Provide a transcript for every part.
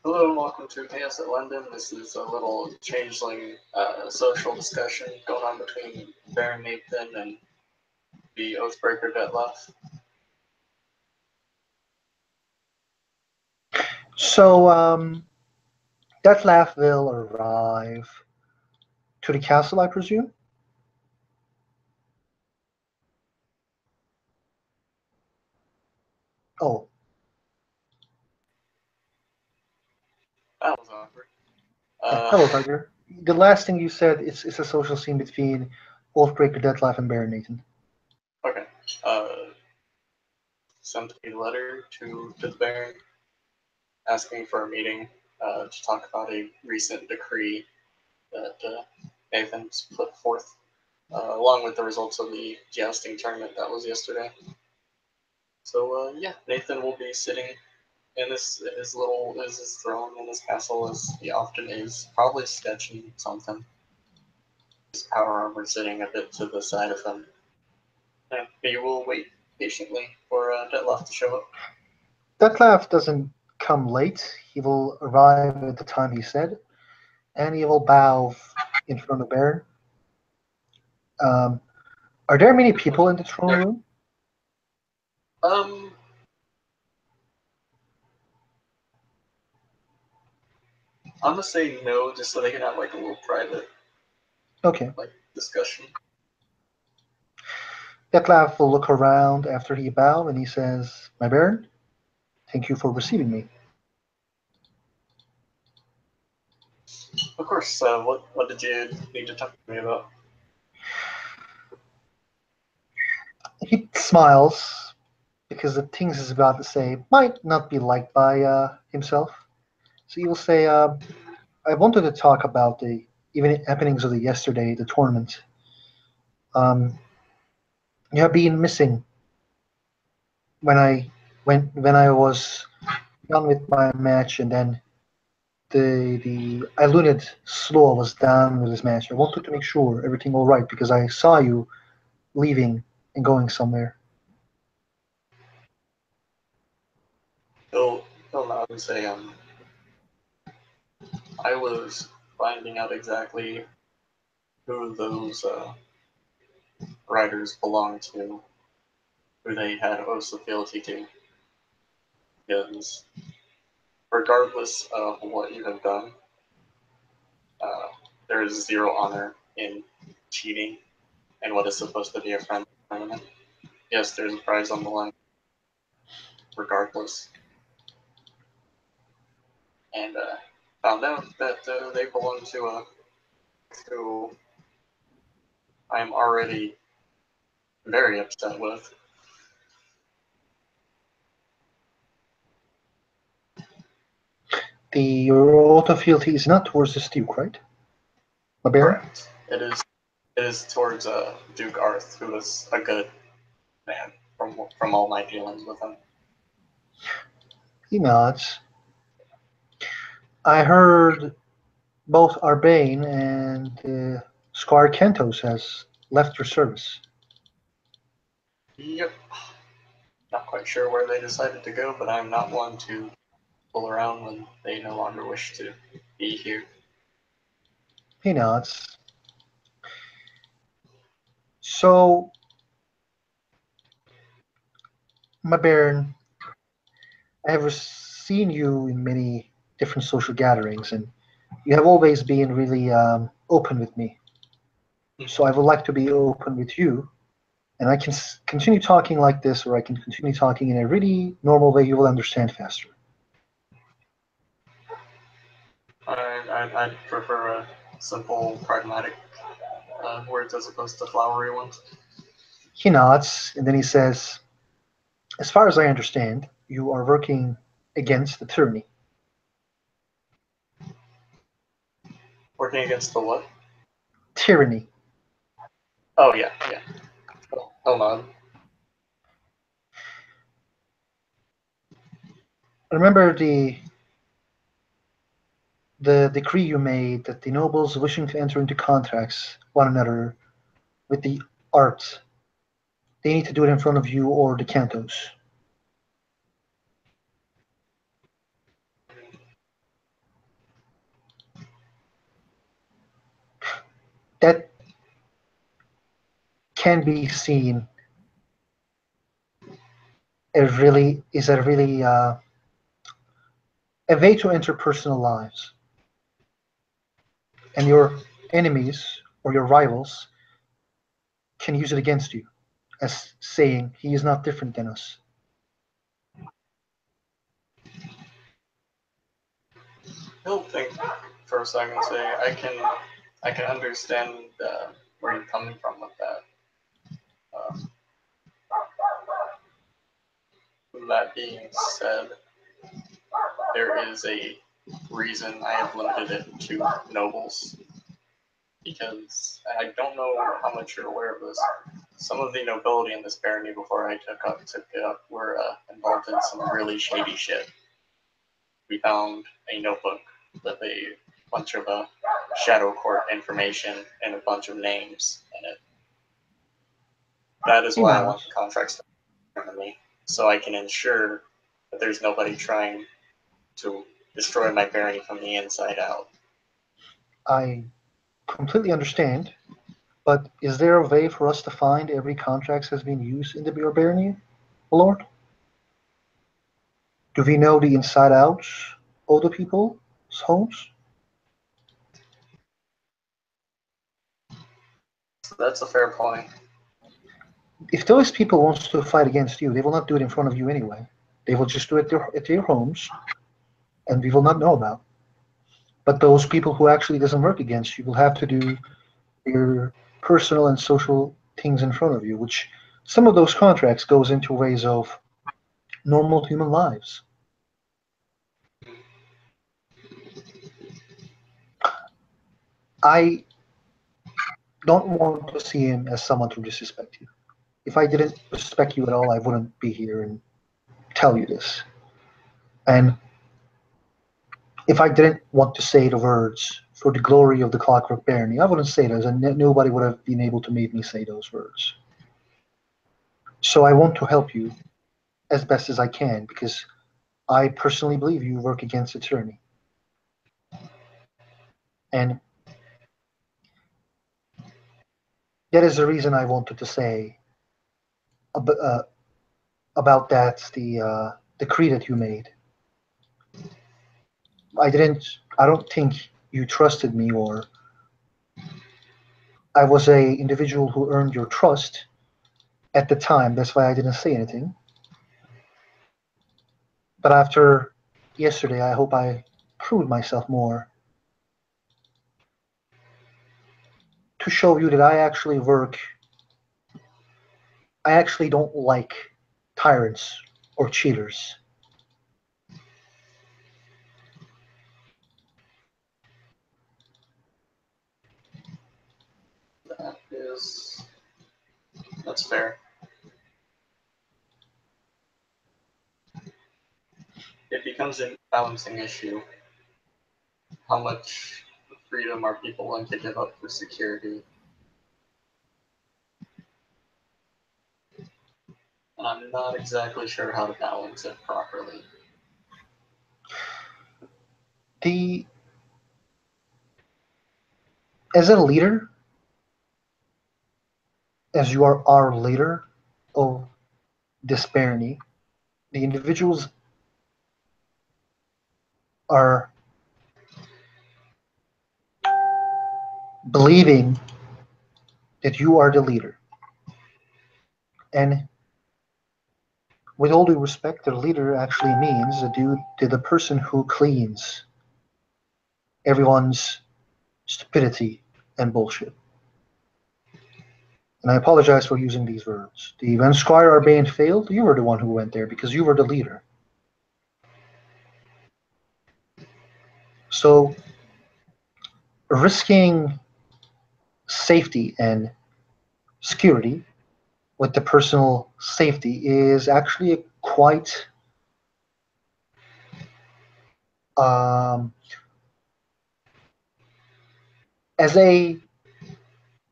Hello and welcome to Chaos at London. This is a little changeling social discussion going on between Baron Nathan and the Oathbreaker Detlef. So, Detlef will arrive to the castle, I presume? Oh. That was awkward. Hello, Tiger. The last thing you said is a social scene between Oathbreaker Detlef and Baron Nathan. Okay. Sent a letter to the Baron asking for a meeting to talk about a recent decree that Nathan's put forth, along with the results of the jousting tournament that was yesterday. So, yeah, Nathan will be sitting in his throne in his castle as he often is, probably sketching something. His power armor sitting a bit to the side of him. And he will wait patiently for Detlef to show up. Detlef doesn't come late. He will arrive at the time he said, and he will bow in front of Baron. Um, are there many people in the throne room? I'm gonna say no, just so they can have like a little private, discussion. Detlef will look around after he bows, and he says, "My Baron, thank you for receiving me." Of course. What did you need to talk to me about? He smiles because the things he's about to say might not be liked by himself. So he will say, "I wanted to talk about the even happenings of the yesterday, the tournament. Um, you have been missing when I was done with my match, and then the Ilunid Slaw was done with his match. I wanted to make sure everything all right because I saw you leaving and going somewhere." He'll nod and say, I was finding out exactly who those riders belonged to, who they had oaths of fealty to. Because regardless of what you have done, there is zero honor in cheating in what is supposed to be a friendly tournament. Yes, there's a prize on the line, regardless. And found out that they belong to a who I'm already very upset with. Your oath of fealty is not towards this Duke, right? My Baron? Correct. It is towards Duke Arth, who is a good man from all my dealings with him. He nods. I heard both Arbane and Squire Kentos has left your service. Yep. Not quite sure where they decided to go, but I'm not one to pull around when they no longer wish to be here. He nods. So, my Baron, I have seen you in many different social gatherings, and you have always been really open with me. So I would like to be open with you, and I can continue talking like this, or I can continue talking in a really normal way you will understand faster. I'd prefer a simple, pragmatic words as opposed to flowery ones. He nods, and then he says, "As far as I understand, you are working against the tyranny." Working against the what? Tyranny. Oh, yeah. Hold on. Remember the decree you made that the nobles wishing to enter into contracts one another with the arts, they need to do it in front of you or the cantos. that can be seen as really is a really a way to enter personal lives, and your enemies or your rivals can use it against you as saying he is not different than us. I don't think first I can say I can understand where you're coming from with that. Um, that being said, there is a reason I have limited it to nobles, because I don't know how much you're aware of this. Some of the nobility in this barony before I took it up were involved in some really shady shit. We found a notebook with a bunch of shadow court information and a bunch of names in it. That is why I want the contracts to me, so I can ensure that there's nobody trying to destroy my barony from the inside out. I completely understand, but is there a way for us to find every contract has been used in the barony, Lord? Do we know the inside outs of the people's homes? That's a fair point. If those people want to fight against you, they will not do it in front of you anyway. They will just do it at their homes, and we will not know about. But those people who actually doesn't work against you will have to do your personal and social things in front of you, which some of those contracts goes into ways of normal human lives. I don't want to see him as someone to disrespect you. If I didn't respect you at all, I wouldn't be here and tell you this. And if I didn't want to say the words for the glory of the Clockwork Barony, I wouldn't say those, and nobody would have been able to make me say those words. So I want to help you as best as I can, because I personally believe you work against a tyranny. And that is the reason I wanted to say about that, the decree that you made. I don't think you trusted me, or I was a individual who earned your trust at the time. That's why I didn't say anything. But after yesterday, I hope I proved myself more to show you that I actually work. I actually don't like tyrants or cheaters. That's fair. It becomes a balancing issue. How much freedom are people willing to give up for security? And I'm not exactly sure how to balance it properly. As a leader, as you are our leader of this barony, the individuals are believing that you are the leader. And with all due respect, the leader actually means the person who cleans everyone's stupidity and bullshit. And I apologize for using these words. When Squire Arbane failed, you were the one who went there because you were the leader. So risking safety and security with the personal safety is actually a quite as a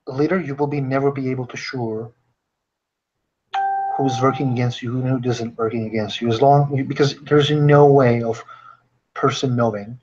leader, you will never be able to sure who's working against you and who doesn't working against you, because there's no way of person knowing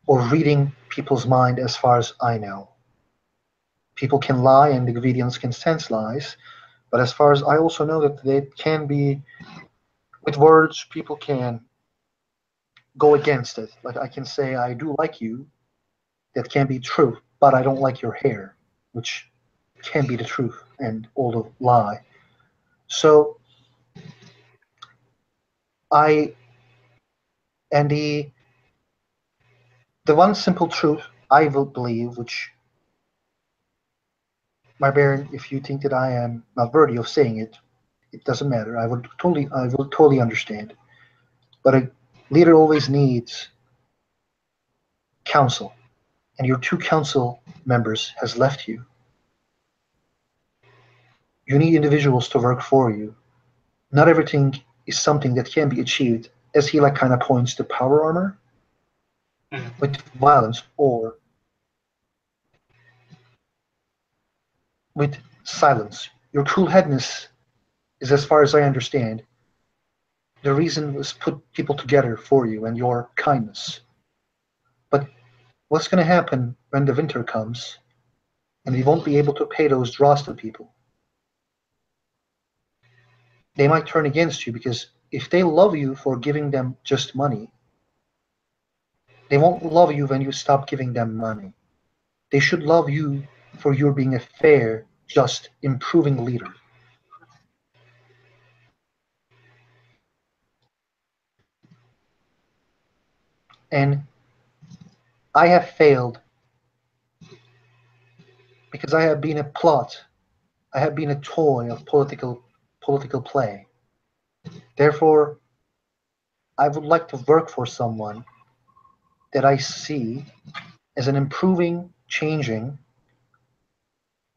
or reading people's mind as far as I know. People can lie and the Gvidians can sense lies, but as far as I also know that they can be, with words, people can go against it. Like I can say, I do like you, that can be true, but I don't like your hair, which can be the truth and all the lie. So I, and the one simple truth I will believe, which, my Baron, if you think that I am not worthy of saying it, it doesn't matter. I will totally understand. But a leader always needs counsel, and your two council members has left you. You need individuals to work for you. Not everything is something that can be achieved, as he like kind of points to power armor, with violence or with silence. Your cool-headedness is, as far as I understand, the reason was put people together for you and your kindness. But what's going to happen when the winter comes and we won't be able to pay those Drosta people? They might turn against you because if they love you for giving them just money, they won't love you when you stop giving them money. They should love you for your being a fair, just, improving leader. And I have failed because I have been a plot. I have been a toy of political play. Therefore, I would like to work for someone that I see as an improving, changing,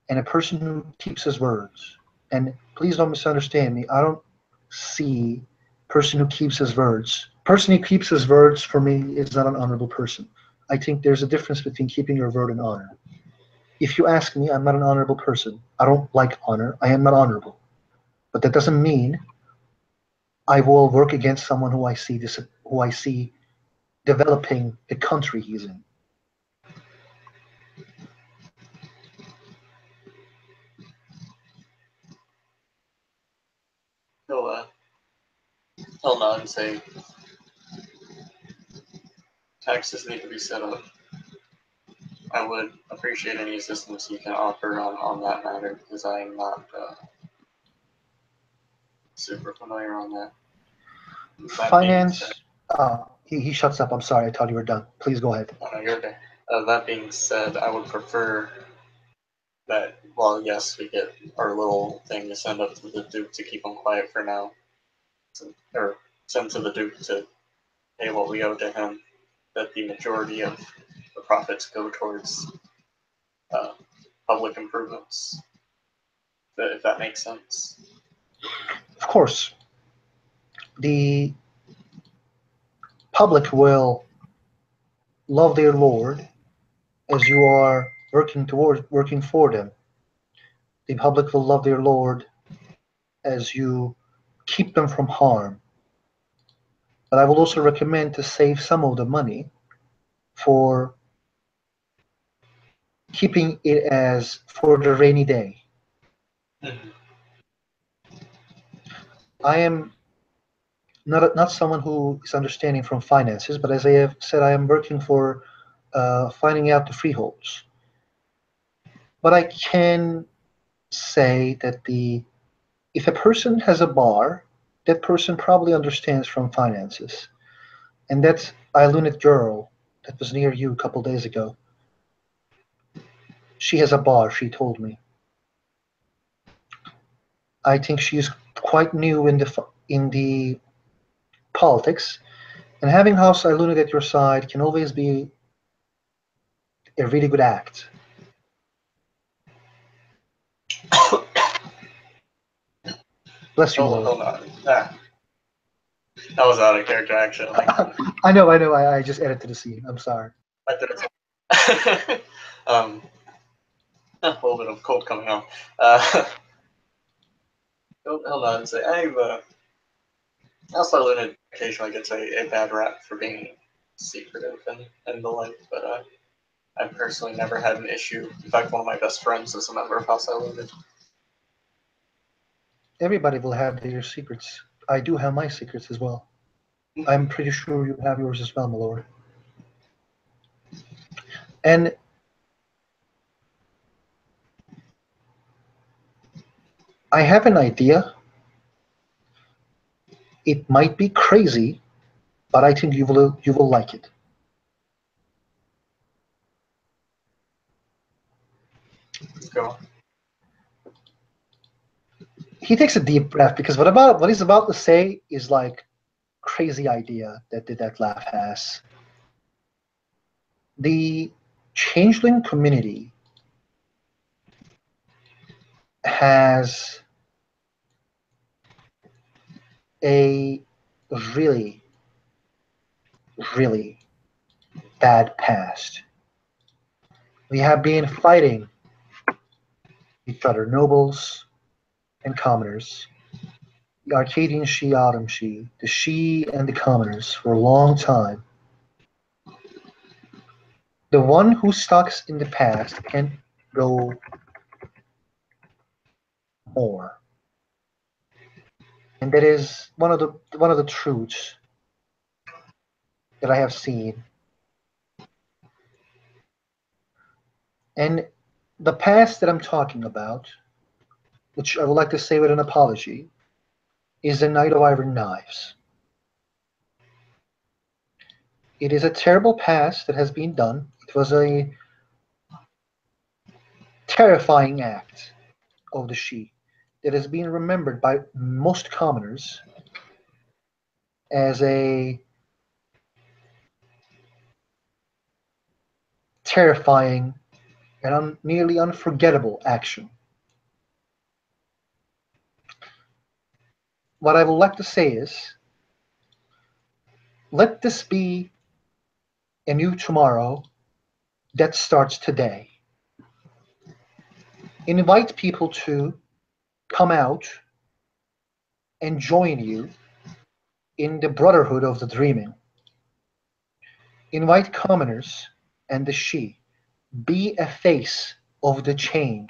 and a person who keeps his words. And please don't misunderstand me. I don't see person who keeps his words. Person who keeps his words for me is not an honorable person. I think there's a difference between keeping your word and honor. If you ask me, I'm not an honorable person. I don't like honor. I am not honorable. But that doesn't mean I will work against someone who I see developing the country he's in. He'll nod and say, taxes need to be set up. I would appreciate any assistance you can offer on that matter, because I am not super familiar on that. Finance. He shuts up. I'm sorry. I thought you were done. Please go ahead. Oh, no, you're okay. That being said, I would prefer that, well, yes, we get our little thing to send up to the Duke to keep him quiet for now. Or send to the Duke to pay what we owe to him. That the majority of the profits go towards public improvements. If that makes sense. Of course, the public will love their lord as you are working for them. The public will love their lord as you keep them from harm. But I will also recommend to save some of the money for keeping it as for the rainy day. Mm-hmm. I am not someone who is understanding from finances, but as I have said, I am working for finding out the freeholds. But I can say that if a person has a bar, that person probably understands from finances. And that Ilunit girl that was near you a couple days ago, she has a bar, she told me. I think she is quite new in the politics, and having House Ilunit at your side can always be a really good act. Bless you, Lord. Hold on. That was out of character, actually. I know. I just added to the scene. I'm sorry. A little bit of cold coming on. Hold on and say, also Luna occasionally gets a bad rap for being secretive and the like, but I've personally never had an issue. In fact, one of my best friends is a member of House Unlimited. Everybody will have their secrets. I do have my secrets as well. I'm pretty sure you have yours as well, my lord. And I have an idea. It might be crazy, but I think you will like it. Go on. He takes a deep breath because what he's about to say is like crazy idea that laugh has. The changeling community has a really, really bad past. We have been fighting each other, nobles and commoners, the Arcadian Shi, Autumn Shi, the Shi and the commoners for a long time. The one who stuck in the past can go more. And that is one of the truths that I have seen. And the past that I'm talking about, which I would like to say with an apology, is the Knight of Iron Knives. It is a terrible past that has been done. It was a terrifying act of the Shi that has been remembered by most commoners as a terrifying and nearly unforgettable action. What I would like to say is, let this be a new tomorrow that starts today. Invite people to come out and join you in the brotherhood of the dreaming. Invite commoners and the Shi. Be a face of the change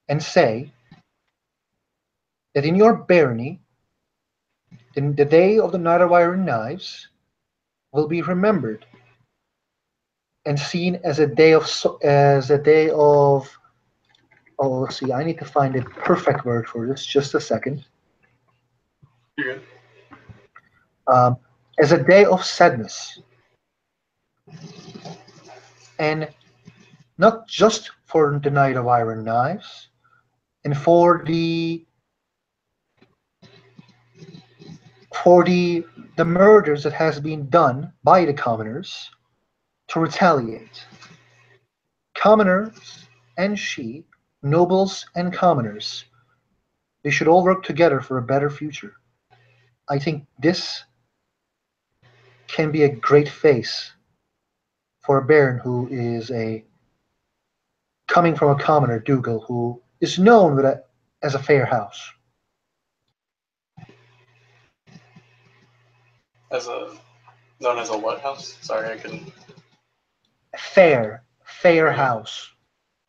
and say that in your barony, the day of the Night of Iron Knives will be remembered and seen as a day of oh, let's see, I need to find a perfect word for this. Just a second. You're good. Um, as a day of sadness, and not just for the Night of Iron Knives, and for the murders that has been done by the commoners to retaliate. Commoners and Shi, nobles and commoners, they should all work together for a better future. I think this can be a great face for a baron who is a coming from a commoner, Dougal, who is known as a fair house. As a known as a what house? Sorry, I couldn't. Fair house.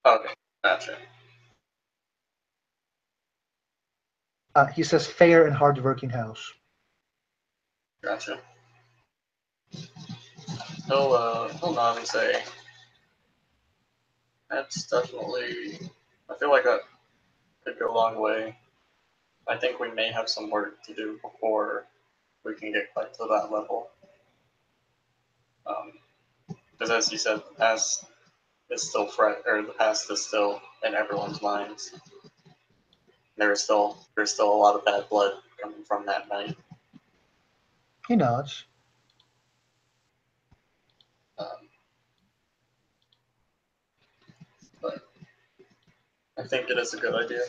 Okay, gotcha. He says fair and hardworking house. Gotcha. He'll nod and say, "That's definitely. I feel like that could go a long way. I think we may have some work to do before we can get quite to that level. Because as you said, the past is still the past is still in everyone's minds. There's still a lot of bad blood coming from that night. He nods. Um, but I think it is a good idea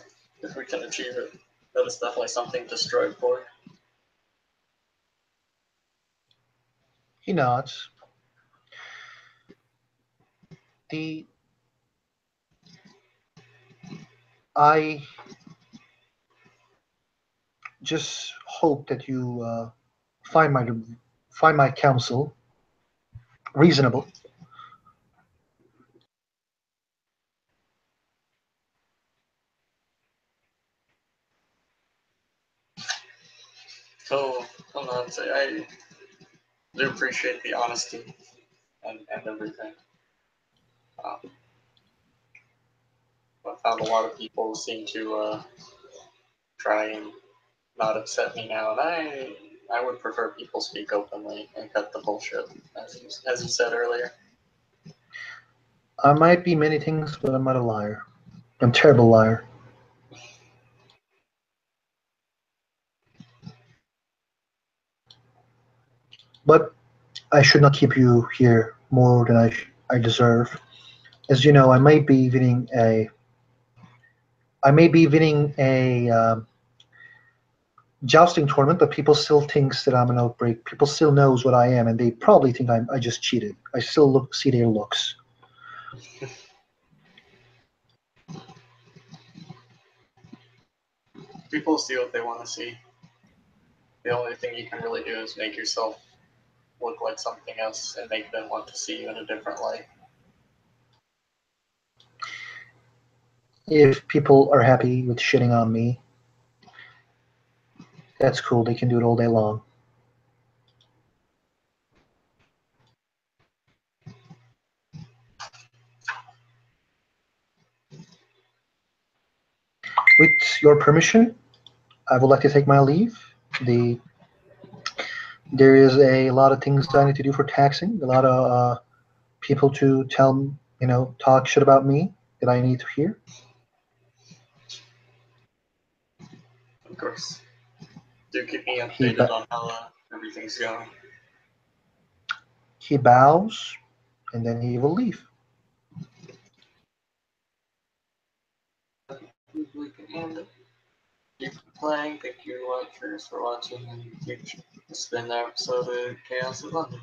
if we can achieve it. That is definitely something to strive for." He nods. The I just hope that you find my counsel reasonable Well, no, I do appreciate the honesty and everything. I found a lot of people seem to try and not upset me now, and I would prefer people speak openly and cut the bullshit, as you said earlier. I might be many things, but I'm not a liar. I'm a terrible liar. But I should not keep you here more than I deserve. As you know, I may be winning a jousting tournament, but people still thinks that I'm an outbreak. People still knows what I am, and they probably think I just cheated. I still see their looks. People see what they want to see. The only thing you can really do is make yourself look like something else and make them want to see you in a different light. If people are happy with shitting on me, that's cool. They can do it all day long. With your permission, I would like to take my leave. There is a lot of things I need to do for taxing. A lot of people to talk shit about me that I need to hear. Of course. Do keep me He updated on how everything's going. he bows, and then he will leave. And keep playing. Thank you, watchers, for watching. And it's been an episode of Chaos in London.